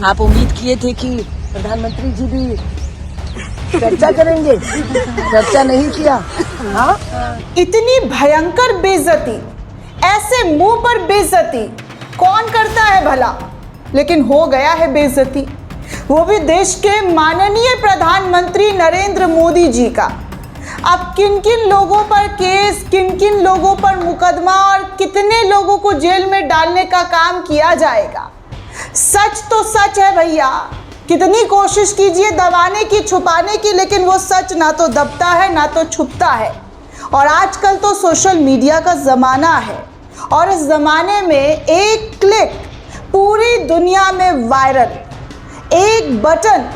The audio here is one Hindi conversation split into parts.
आप उम्मीद किए थे कि प्रधानमंत्री जी भी चर्चा करेंगे, चर्चा नहीं किया। हाँ, इतनी भयंकर बेइज्जती, ऐसे मुंह पर बेइज्जती कौन करता है भला, लेकिन हो गया है बेइज्जती, वो भी देश के माननीय प्रधानमंत्री नरेंद्र मोदी जी का। अब किन किन लोगों पर केस, किन किन लोगों पर मुकदमा और कितने लोगों को जेल में डालने का काम किया जाएगा। सच तो सच है भैया, कितनी कोशिश कीजिए दबाने की, छुपाने की, लेकिन वो सच ना तो दबता है ना तो छुपता है। और आजकल तो सोशल मीडिया का ज़माना है और इस ज़माने में एक क्लिक पूरी दुनिया में वायरल, एक बटन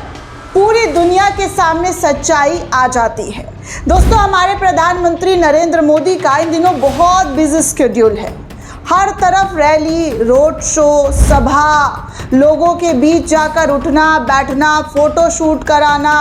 पूरी दुनिया के सामने सच्चाई आ जाती है। दोस्तों, हमारे प्रधानमंत्री नरेंद्र मोदी का इन दिनों बहुत बिजी शेड्यूल है। हर तरफ रैली, रोड शो, सभा, लोगों के बीच जाकर उठना बैठना, फोटो शूट कराना,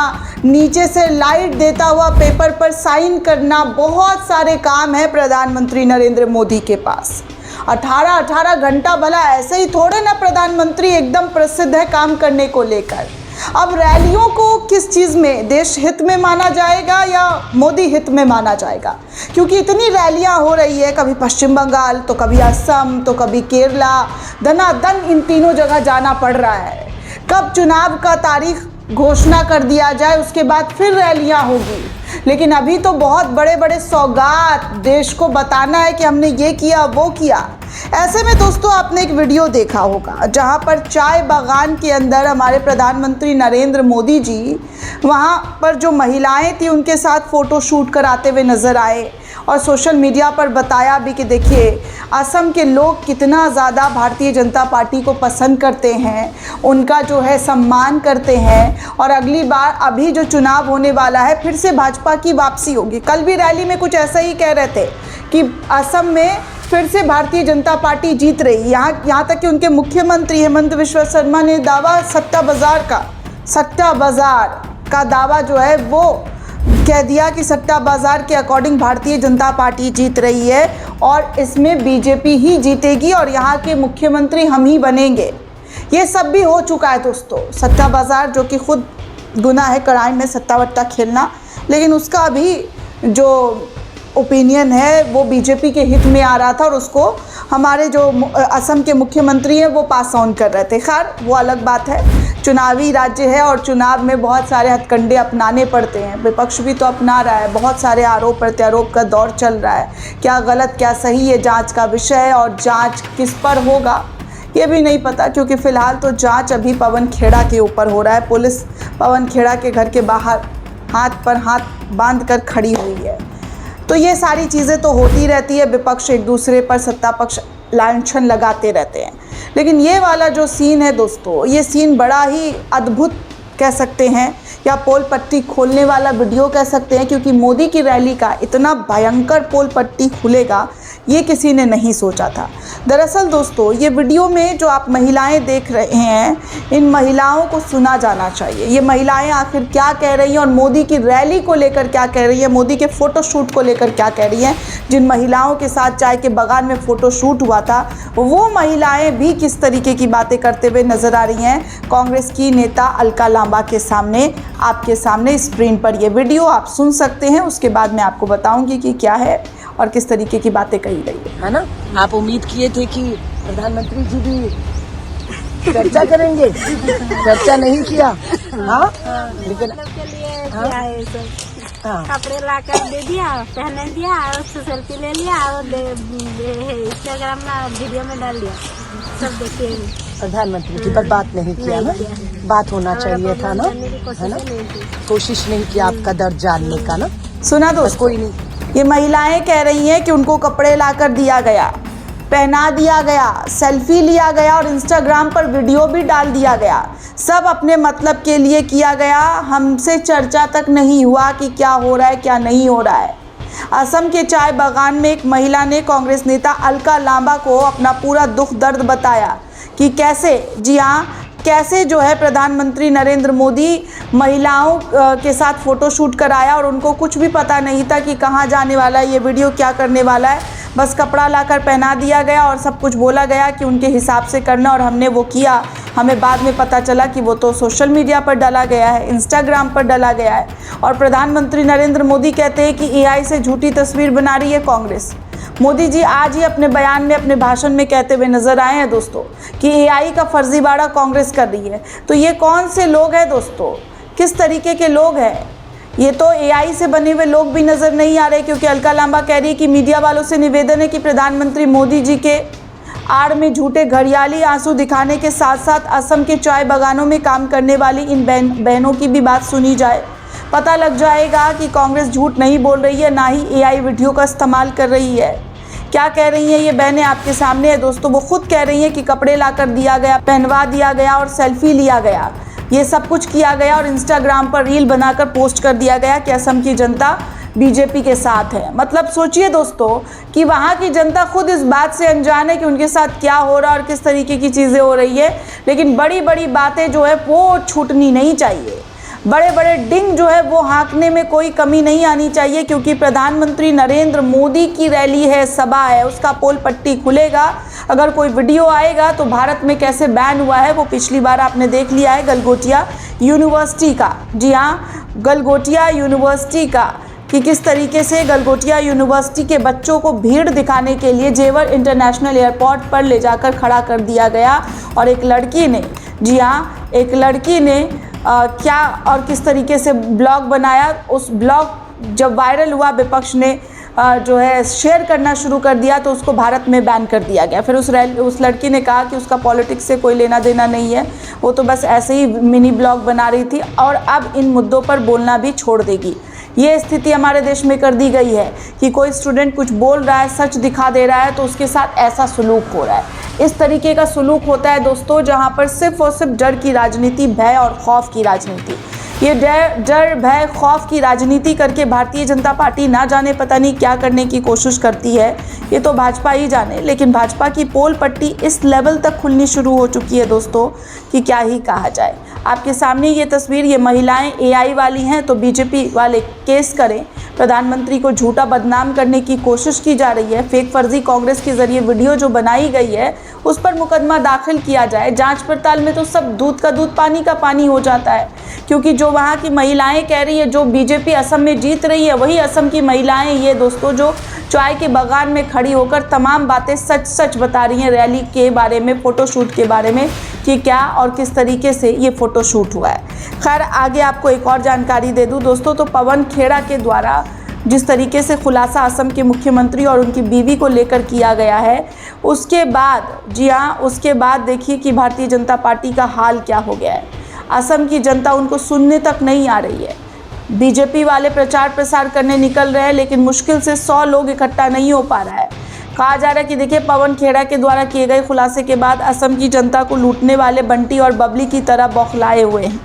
नीचे से लाइट देता हुआ पेपर पर साइन करना, बहुत सारे काम है प्रधानमंत्री नरेंद्र मोदी के पास। 18 घंटा भला ऐसे ही थोड़े ना प्रधानमंत्री एकदम प्रसिद्ध है काम करने को लेकर। अब रैलियों को किस चीज़ में, देश हित में माना जाएगा या मोदी हित में माना जाएगा? क्योंकि इतनी रैलियां हो रही है, कभी पश्चिम बंगाल तो कभी असम तो कभी केरला, दनादन इन तीनों जगह जाना पड़ रहा है। कब चुनाव का तारीख घोषणा कर दिया जाए उसके बाद फिर रैलियां होगी, लेकिन अभी तो बहुत बड़े बड़े सौगात देश को बताना है कि हमने ये किया वो किया। ऐसे में दोस्तों, आपने एक वीडियो देखा होगा जहां पर चाय बागान के अंदर हमारे प्रधानमंत्री नरेंद्र मोदी जी वहां पर जो महिलाएं थी उनके साथ फ़ोटो शूट कराते हुए नज़र आए और सोशल मीडिया पर बताया भी कि देखिए असम के लोग कितना ज़्यादा भारतीय जनता पार्टी को पसंद करते हैं, उनका जो है सम्मान करते हैं और अगली बार अभी जो चुनाव होने वाला है फिर से भाजपा की वापसी होगी। कल भी रैली में कुछ ऐसा ही कह रहे थे कि असम में फिर से भारतीय जनता पार्टी जीत रही। यहाँ तक कि उनके मुख्यमंत्री हेमंत बिस्वा शर्मा ने दावा सट्टा बाज़ार का दावा जो है वो कह दिया कि सट्टा बाज़ार के अकॉर्डिंग भारतीय जनता पार्टी जीत रही है और इसमें बीजेपी ही जीतेगी और यहाँ के मुख्यमंत्री हम ही बनेंगे। ये सब भी हो चुका है दोस्तों। सट्टा बाज़ार जो कि खुद गुनाह है क्राइम में सट्टा वट्टा खेलना, लेकिन उसका अभी जो ओपिनियन है वो बीजेपी के हित में आ रहा था और उसको हमारे जो असम के मुख्यमंत्री हैं वो पास ऑन कर रहे थे। खैर वो अलग बात है, चुनावी राज्य है और चुनाव में बहुत सारे हथकंडे अपनाने पड़ते हैं। विपक्ष भी तो अपना रहा है, बहुत सारे आरोप प्रत्यारोप का दौर चल रहा है। क्या गलत क्या सही ये जांच का विषय है और जांच किस पर होगा ये भी नहीं पता, क्योंकि फ़िलहाल तो जांच अभी पवन खेड़ा के ऊपर हो रहा है। पुलिस पवन खेड़ा के घर के बाहर हाथ पर हाथ बांध कर खड़ी हुई है। तो ये सारी चीज़ें तो होती रहती है, विपक्ष एक दूसरे पर सत्ता पक्ष लांछन लगाते रहते हैं। लेकिन ये वाला जो सीन है दोस्तों, ये सीन बड़ा ही अद्भुत कह सकते हैं या पोल पट्टी खोलने वाला वीडियो कह सकते हैं, क्योंकि मोदी की रैली का इतना भयंकर पोल पट्टी खुलेगा ये किसी ने नहीं सोचा था। दरअसल दोस्तों, ये वीडियो में जो आप महिलाएं देख रहे हैं, इन महिलाओं को सुना जाना चाहिए। ये महिलाएं आखिर क्या कह रही हैं और मोदी की रैली को लेकर क्या कह रही हैं, मोदी के फ़ोटो शूट को लेकर क्या कह रही हैं। जिन महिलाओं के साथ चाय के बागान में फ़ोटो शूट हुआ था वो महिलाएं भी किस तरीके की बातें करते हुए नज़र आ रही हैं कांग्रेस की नेता अलका लांबा के सामने। आपके सामने स्क्रीन पर ये वीडियो आप सुन सकते हैं, उसके बाद मैं आपको बताऊंगी कि क्या है और किस तरीके की बातें कही गई है ना। आप उम्मीद किए थे कि प्रधानमंत्री जी भी चर्चा करेंगे, चर्चा नहीं किया। हाँ, लेकिन कपड़े ला कर दे दिया, पहने दिया और उससे सेल्फी ले लिया और इंस्टाग्राम में वीडियो में डाल दिया। सब देखिए प्रधानमंत्री की पर बात नहीं किया ना, बात होना चाहिए था ना, है ना। कोशिश नहीं किया आपका दर्द जानने का ना। सुना दोस्तों, कोई नहीं। ये महिलाएं कह रही हैं कि उनको कपड़े लाकर दिया गया, पहना दिया गया, सेल्फी लिया गया और इंस्टाग्राम पर वीडियो भी डाल दिया गया। सब अपने मतलब के लिए किया गया, हमसे चर्चा तक नहीं हुआ कि क्या हो रहा है क्या नहीं हो रहा है। असम के चाय बागान में एक महिला ने कांग्रेस नेता अलका लांबा को अपना पूरा दुख दर्द बताया कि कैसे, जी हाँ, कैसे जो है प्रधानमंत्री नरेंद्र मोदी महिलाओं के साथ फ़ोटो शूट कराया और उनको कुछ भी पता नहीं था कि कहाँ जाने वाला है ये वीडियो, क्या करने वाला है। बस कपड़ा लाकर पहना दिया गया और सब कुछ बोला गया कि उनके हिसाब से करना और हमने वो किया हमें बाद में पता चला कि वो तो सोशल मीडिया पर डाला गया है, इंस्टाग्राम पर डाला गया है। और प्रधानमंत्री नरेंद्र मोदी कहते हैं कि एआई से झूठी तस्वीर बना रही है कांग्रेस। मोदी जी आज ही अपने बयान में, अपने भाषण में कहते हुए नजर आए हैं दोस्तों कि एआई का फर्जीवाड़ा कांग्रेस कर रही है। तो ये कौन से लोग हैं दोस्तों, किस तरीके के लोग हैं? ये तो एआई से बने हुए लोग भी नजर नहीं आ रहे, क्योंकि अलका लांबा कह रही है कि मीडिया वालों से निवेदन है कि प्रधानमंत्री मोदी जी के आड़ में झूठे घड़ियाली आंसू दिखाने के साथ साथ असम के चाय बागानों में काम करने वाली इन बहनों की भी बात सुनी जाए। पता लग जाएगा कि कांग्रेस झूठ नहीं बोल रही है, ना ही एआई वीडियो का इस्तेमाल कर रही है। क्या कह रही हैं ये बहनें आपके सामने है दोस्तों। वो खुद कह रही हैं कि कपड़े लाकर दिया गया, पहनवा दिया गया और सेल्फी लिया गया, ये सब कुछ किया गया और इंस्टाग्राम पर रील बनाकर पोस्ट कर दिया गया कि असम की जनता बीजेपी के साथ है। मतलब सोचिए दोस्तों कि वहाँ की जनता खुद इस बात से अनजान है कि उनके साथ क्या हो रहा है और किस तरीके की चीज़ें हो रही है। लेकिन बड़ी बड़ी बातें जो है वो छूटनी नहीं चाहिए, बड़े बड़े डिंग जो है वो हाँकने में कोई कमी नहीं आनी चाहिए, क्योंकि प्रधानमंत्री नरेंद्र मोदी की रैली है, सभा है, उसका पोल पट्टी खुलेगा। अगर कोई वीडियो आएगा तो भारत में कैसे बैन हुआ है वो पिछली बार आपने देख लिया है गलगोटिया यूनिवर्सिटी का। जी हाँ, गलगोटिया यूनिवर्सिटी का, कि किस तरीके से गलगोटिया यूनिवर्सिटी के बच्चों को भीड़ दिखाने के लिए जेवर इंटरनेशनल एयरपोर्ट पर ले जाकर खड़ा कर दिया गया और एक लड़की ने, जी हाँ, एक लड़की ने क्या और किस तरीके से ब्लॉग बनाया। उस ब्लॉग जब वायरल हुआ, विपक्ष ने जो है शेयर करना शुरू कर दिया तो उसको भारत में बैन कर दिया गया। फिर उस लड़की ने कहा कि उसका पॉलिटिक्स से कोई लेना देना नहीं है, वो तो बस ऐसे ही मिनी ब्लॉग बना रही थी और अब इन मुद्दों पर बोलना भी छोड़ देगी। ये स्थिति हमारे देश में कर दी गई है कि कोई स्टूडेंट कुछ बोल रहा है, सच दिखा दे रहा है तो उसके साथ ऐसा सुलूक हो रहा है। इस तरीके का सुलूक होता है दोस्तों जहां पर सिर्फ और सिर्फ डर की राजनीति, भय और खौफ की राजनीति, ये डर भय खौफ की राजनीति करके भारतीय जनता पार्टी ना जाने पता नहीं क्या करने की कोशिश करती है, ये तो भाजपा ही जाने। लेकिन भाजपा की पोल पट्टी इस लेवल तक खुलनी शुरू हो चुकी है दोस्तों कि क्या ही कहा जाए। आपके सामने ये तस्वीर, ये महिलाएं एआई वाली हैं तो बीजेपी वाले केस करें। प्रधानमंत्री को झूठा बदनाम करने की कोशिश की जा रही है। फेक फर्जी कांग्रेस के जरिए वीडियो जो बनाई गई है उस पर मुकदमा दाखिल किया जाए। जांच पड़ताल में तो सब दूध का दूध, पानी का पानी हो जाता है, क्योंकि जो वहाँ की महिलाएं कह रही है, जो बीजेपी असम में जीत रही है, वही असम की महिलाएं ये दोस्तों जो चाय के बागान में खड़ी होकर तमाम बातें सच सच बता रही हैं रैली के बारे में, फ़ोटोशूट के बारे में कि क्या और किस तरीके से ये फ़ोटोशूट हुआ है। खैर आगे आपको एक और जानकारी दे दूं दोस्तों, तो पवन खेड़ा के द्वारा जिस तरीके से खुलासा असम के मुख्यमंत्री और उनकी बीवी को लेकर किया गया है, उसके बाद, जी हाँ, उसके बाद देखिए कि भारतीय जनता पार्टी का हाल क्या हो गया है। असम की जनता उनको सुनने तक नहीं आ रही है। बीजेपी वाले प्रचार प्रसार करने निकल रहे हैं लेकिन मुश्किल से 100 लोग इकट्ठा नहीं हो पा रहा है। कहा जा रहा है कि देखिए पवन खेड़ा के द्वारा किए गए खुलासे के बाद असम की जनता को लूटने वाले बंटी और बबली की तरह बौखलाए हुए हैं।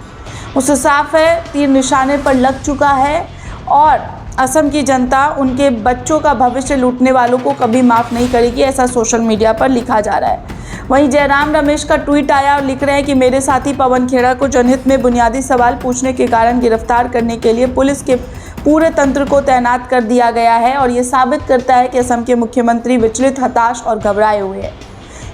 उससे साफ है तीर निशाने पर लग चुका है और असम की जनता उनके बच्चों का भविष्य लूटने वालों को कभी माफ़ नहीं करेगी, ऐसा सोशल मीडिया पर लिखा जा रहा है। वहीं जयराम रमेश का ट्वीट आया और लिख रहे हैं कि मेरे साथी पवन खेड़ा को जनहित में बुनियादी सवाल पूछने के कारण गिरफ्तार करने के लिए पुलिस के पूरे तंत्र को तैनात कर दिया गया है और ये साबित करता है कि असम के मुख्यमंत्री विचलित, हताश और घबराए हुए हैं।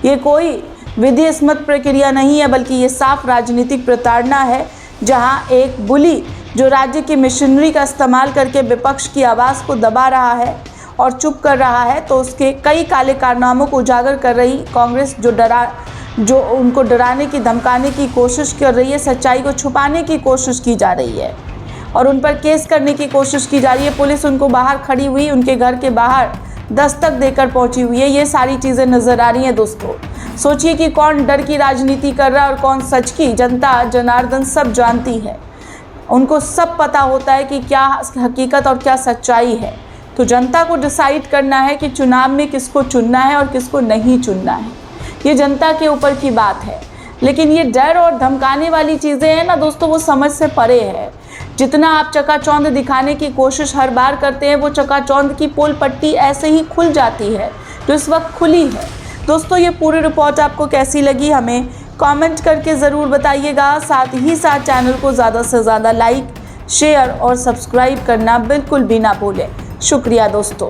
ये कोई विधि सम्मत प्रक्रिया नहीं है बल्कि ये साफ राजनीतिक प्रताड़ना है, जहाँ एक बुली जो राज्य की मशीनरी का इस्तेमाल करके विपक्ष की आवाज़ को दबा रहा है और चुप कर रहा है, तो उसके कई काले कारनामों को उजागर कर रही कांग्रेस जो उनको डराने की, धमकाने की कोशिश कर रही है, सच्चाई को छुपाने की कोशिश की जा रही है और उन पर केस करने की कोशिश की जा रही है। पुलिस उनको बाहर खड़ी हुई, उनके घर के बाहर दस्तक देकर पहुंची हुई है। ये सारी चीज़ें नज़र आ रही हैं दोस्तों। सोचिए कि कौन डर की राजनीति कर रहा है और कौन सच की। जनता जनार्दन सब जानती है, उनको सब पता होता है कि क्या हकीकत और क्या सच्चाई है। तो जनता को डिसाइड करना है कि चुनाव में किसको चुनना है और किसको नहीं चुनना है, ये जनता के ऊपर की बात है। लेकिन ये डर और धमकाने वाली चीज़ें हैं ना दोस्तों, वो समझ से परे है। जितना आप चकाचौंध दिखाने की कोशिश हर बार करते हैं, वो चकाचौंध की पोल पट्टी ऐसे ही खुल जाती है जो इस वक्त खुली है। दोस्तों ये पूरी रिपोर्ट आपको कैसी लगी हमें कमेंट करके ज़रूर बताइएगा। साथ ही साथ चैनल को ज़्यादा से ज़्यादा लाइक, शेयर और सब्सक्राइब करना बिल्कुल भी ना भूलें। शुक्रिया दोस्तों।